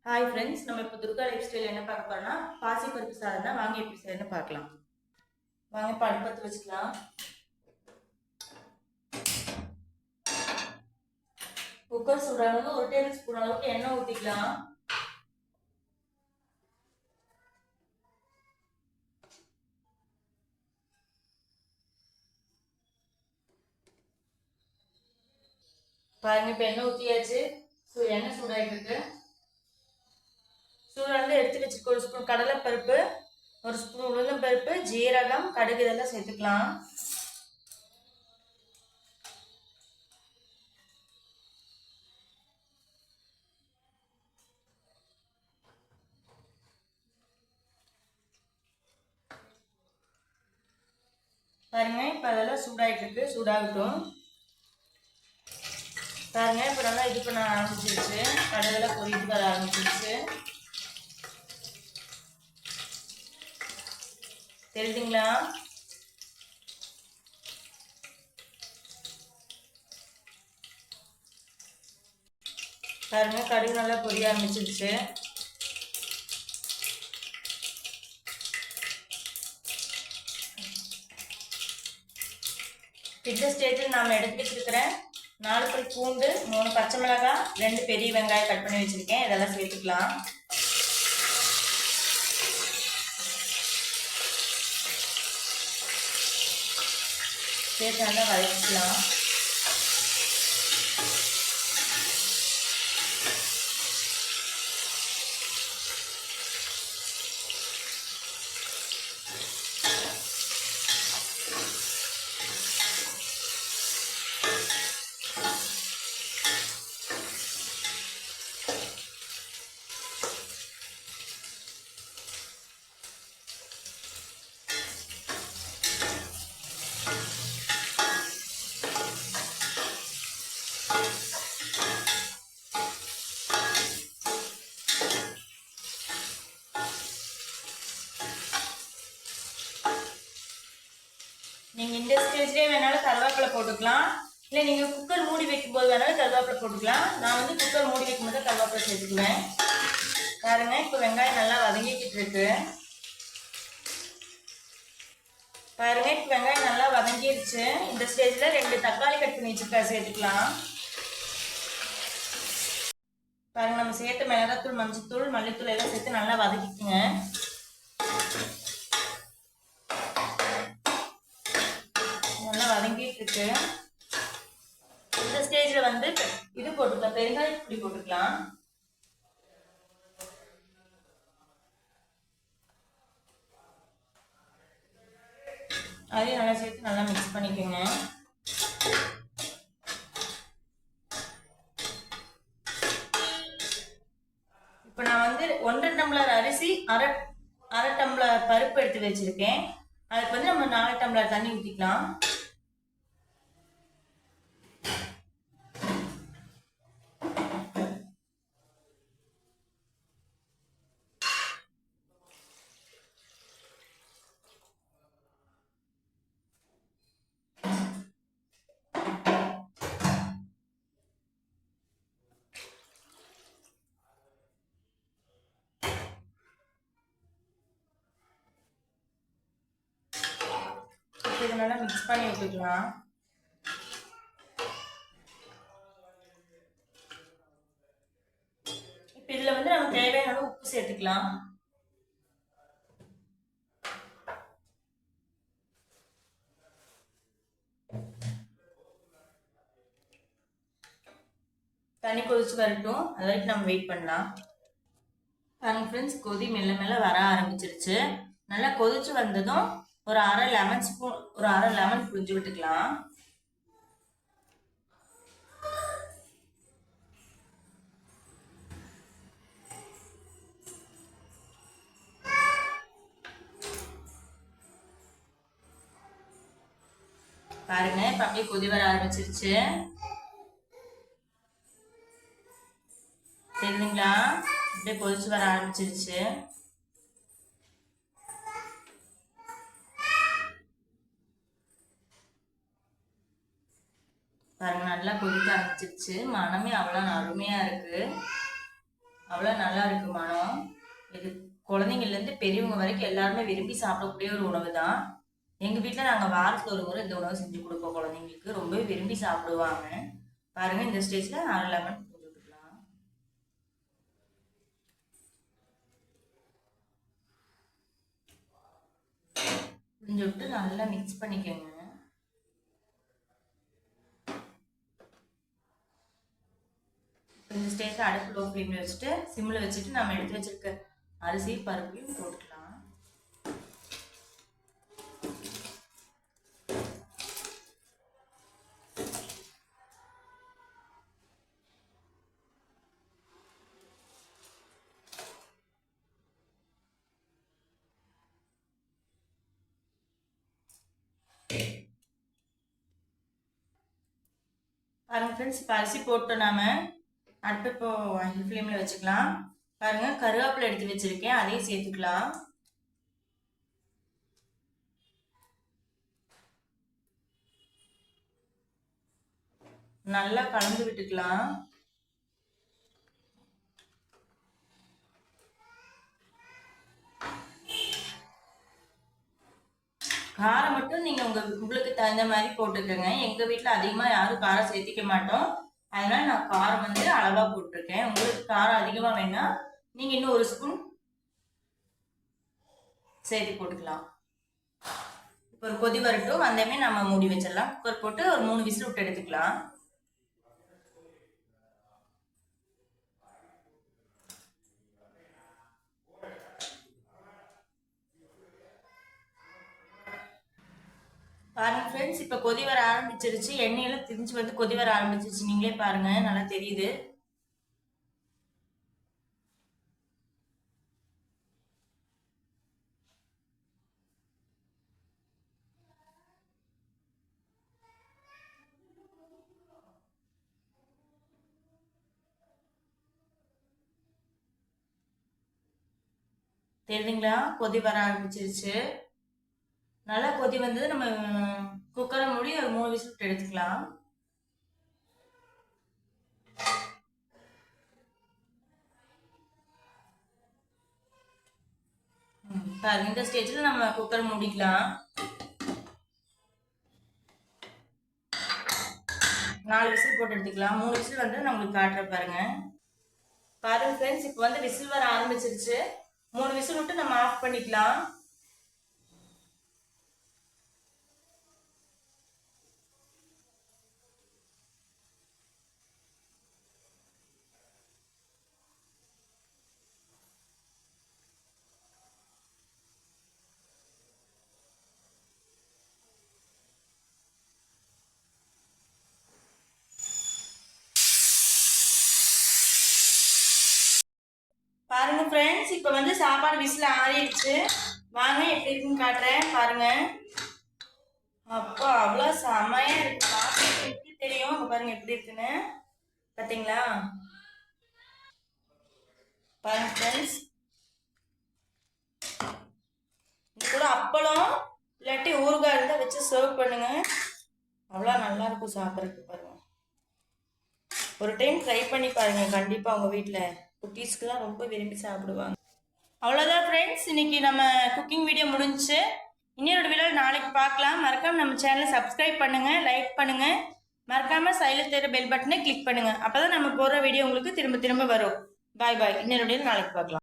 Hi friends, நம்ம இப்போ Durga life style என்ன பார்க்க போறோம்னா பாசிப்பருப்பு சாதம் தான். வாங்க எப்படி செய்யணும்னு பார்க்கலாம். வாங்க இப்போ அடுப்பத்து வச்சுக்கலாம். குக்கர் சூடானது 1 டேபிள் ஸ்பூன் அளவுக்கு எண்ணெய் ஊற்றிக்கலாம். பாருங்க, இப்போ எண்ணெய் ஊற்றியாச்சு. எண்ணெய் சூடாகிட்டு இருக்கு. சூடானது எடுத்து வச்சுருக்க 1 ஸ்பூன் கடலைப்பருப்பு, 1 ஸ்பூன் உளுந்தம்பருப்பு, ஜீரகம், கடுகு இதெல்லாம் சேர்த்துக்கலாம். பாருங்க, இப்போ அதெல்லாம் சூடாகிட்டு இருக்கு. சூடாகட்டும். பாருங்க, இப்போ நல்லா இது பண்ண ஆரம்பிச்சிருச்சு. கடலெல்லாம் பொரிட்டு வர ஆரம்பிச்சிருச்சு. தெரியுதுங்களா? பாருங்க, கடுகு நல்லா பொரிய ஆரம்பிச்சிருச்சு. இந்த ஸ்டேஜில் நாம் எடுத்து வச்சிருக்கிற 4 பல் பூண்டு, 3 பச்சை மிளகாய், 2 பெரிய வெங்காயம் கட் பண்ணி வச்சிருக்கேன். இதெல்லாம் சேர்த்துக்கலாம். சேர்த்து நல்லா வதக்கிக்கலாம். நீங்கள் இந்த ஸ்டேஜ்லேயே வேணாலும் கருவேப்பிலை போட்டுக்கலாம். இல்லை நீங்கள் குக்கர் மூடி வைக்கும்போது வேணாலும் கருவேப்பிலை போட்டுக்கலாம். நான் வந்து குக்கர் மூடி வைக்கும்போது கருவேப்பிலை சேர்த்துக்குவேன். பாருங்க, இப்போ வெங்காயம் நல்லா வதங்கிக்கிட்டு இருக்கு. பாருங்க, இப்போ வெங்காயம் நல்லா வதங்கிடுச்சு. இந்த ஸ்டேஜில் 2 தக்காளி கட் பண்ணி வச்சுருக்கா சேர்த்துக்கலாம். பாருங்க, நம்ம சேர்த்து மிளகாத்தூள், மஞ்சத்தூள், மல்லித்தூள் எல்லாம் சேர்த்து நல்லா வதக்கிக்குங்க. நல்லா வதங்கிட்டு இருக்கு. இந்த ஸ்டேஜ்ல வந்து இது போட்டுக்கலாம், பெருங்காய பொடி போட்டுக்கலாம். அதையும் நல்லா சேர்த்து நல்லா மிக்ஸ் பண்ணிக்கோங்க. இப்போ நான் வந்து 1.5 டம்ளர் அரிசி, அரை டம்ளர் பருப்பு எடுத்து வச்சிருக்கேன். அதுக்கு வந்து நம்ம 4 டம்ளர் தண்ணி ஊற்றிக்கலாம். இது நல்லா மிக்ஸ் பண்ணி விட்டுக்கலாம். இப்போ இதில் வந்து நம்ம தேவையான உப்பு சேர்த்துக்கலாம். தண்ணி கொதிச்சு வரட்டும், அது வரைக்கும் நம்ம வெயிட் பண்ணலாம். பாருங்க ஃப்ரெண்ட்ஸ், கொதி மெல்ல மெல்ல வர ஆரம்பிச்சிருச்சு. நல்லா கொதிச்சு வந்ததும் ஒரு அரை லெமன் புழிஞ்சு விட்டுக்கலாம். பாருங்க, இப்ப அப்படியே கொதி வர ஆரம்பிச்சிருச்சு. தெரியுதுங்களா? அப்படியே கொதிச்சு வர ஆரம்பிச்சிருச்சு. பாருங்க, நல்லா கொதிக்க ஆரம்பிச்சிருச்சு. மனமே அவ்வளோ அருமையா இருக்கு. அவ்வளோ நல்லா இருக்கு மனம். இது குழந்தைங்கள்லேருந்து பெரியவங்க வரைக்கும் எல்லாருமே விரும்பி சாப்பிடக்கூடிய ஒரு உணவு தான். எங்கள் வீட்டில் நாங்கள் வாரத்தில் ஒரு முறை இந்த உணவு செஞ்சு கொடுப்போம் குழந்தைங்களுக்கு. ரொம்பவே விரும்பி சாப்பிடுவாங்க. பாருங்கள், இந்த ஸ்டேஜில் 1/2 லெமன் போட்டுக்கலாம். புளிஞ்சு விட்டு நல்லா மிக்ஸ் பண்ணிக்கோங்க. இந்த ஸ்டேஜில் அடுப்பு லோ ஃப்ளேமில் வச்சுட்டு சிம்மில் வச்சுட்டு நம்ம எடுத்து வச்சிருக்க அரிசி பருப்பையும் போட்டுக்கலாம். பாருங்க ஃப்ரெண்ட்ஸ், இப்போ அரிசி போட்டு நாம அடுப்பு இப்போ ஹை ஃப்ளேமில் வச்சுக்கலாம். பாருங்க, கருவேப்பிலை எடுத்து வச்சிருக்கேன், அதையும் சேர்த்துக்கலாம். நல்லா கலந்து விட்டுக்கலாம். காரம் மட்டும் நீங்க உங்களுக்கு தகுந்த மாதிரி போட்டுக்கோங்க. எங்க வீட்டுல அதிகமா யாரும் காரம் சேர்த்திக்க மாட்டோம். அதனால நான் காரம் வந்து அளவா போட்டிருக்கேன். உங்களுக்கு காரம் அதிகமா வேணா நீங்க இன்னும் 1 ஸ்பூன் சேர்த்து போட்டுக்கலாம். இப்போ ஒரு கொதி வரட்டும், வந்தமே நம்ம மூடி வச்சிடலாம். குக்கர் போட்டு ஒரு 3 விசில் விட்டு எடுத்துக்கலாம். பாருங்க ஃப்ரெண்ட்ஸ், இப்போ கொதி வர ஆரம்பிச்சிருச்சு. எண்ணெயெல்லாம் திரிஞ்சு வந்து கொதி வர ஆரம்பிச்சிருச்சு. நீங்களே பாருங்க, நல்லா தெரியுது. தெரியுதுங்களா? கொதி வர ஆரம்பிச்சிருச்சு. நல்லா கொதி வந்தது. நம்ம குக்கரை மூடி ஒரு 3 விசில் விட்டு எடுத்துக்கலாம். பாருங்க, இந்த ஸ்டேஜில் நம்ம குக்கர் மூடிக்கலாம். 4 விசில் போட்டு எடுத்துக்கலாம். 3 விசில் வந்து நம்மளுக்கு காட்டுற பாருங்க. பாருங்க ஃப்ரெண்ட்ஸ், இப்போ வந்து விசில் வர ஆரம்பிச்சிருச்சு. 3 விசில் விட்டு நம்ம ஆஃப் பண்ணிக்கலாம். பாருங்க ஃப்ரெண்ட்ஸ், இப்போ வந்து சாப்பாடு விசில் ஆறிடுச்சு. வாங்க எப்படி இருக்குன்னு காட்டுறேன். பாருங்க, அப்பா அவ்வளோ செமையா இருக்கு. எப்படி தெரியும்? அங்க பாருங்க எப்படி இருக்குன்னு. பார்த்தீங்களா? பாருங்க ஃப்ரெண்ட்ஸ், இது கூட அப்பளம் இல்லாட்டி ஊறுகாய் இருந்தால் வச்சு சர்வ் பண்ணுங்க. அவ்வளோ நல்லா இருக்கும் சாப்பிட்றதுக்கு. பாருங்க, ஒரு டைம் ட்ரை பண்ணி பாருங்க. கண்டிப்பாக உங்கள் வீட்டில் குட்டீஸ்க்கெலாம் ரொம்ப விரும்பி சாப்பிடுவாங்க. அவ்வளோதான் ஃப்ரெண்ட்ஸ், இன்னைக்கு நம்ம குக்கிங் வீடியோ முடிஞ்சுச்சு. இன்னொரு வீடியோ நாளைக்கு பார்க்கலாம். மறக்காம நம்ம சேனலை சப்ஸ்கிரைப் பண்ணுங்க, லைக் பண்ணுங்க. மறக்காம சைடில் தெரிய பெல் பட்டனை கிளிக் பண்ணுங்க. அப்பதான் நம்ம போடுற வீடியோ உங்களுக்கு திரும்ப திரும்ப வரும். பாய் பாய். இன்னொரு வீடியோ நாளைக்கு பார்க்கலாம்.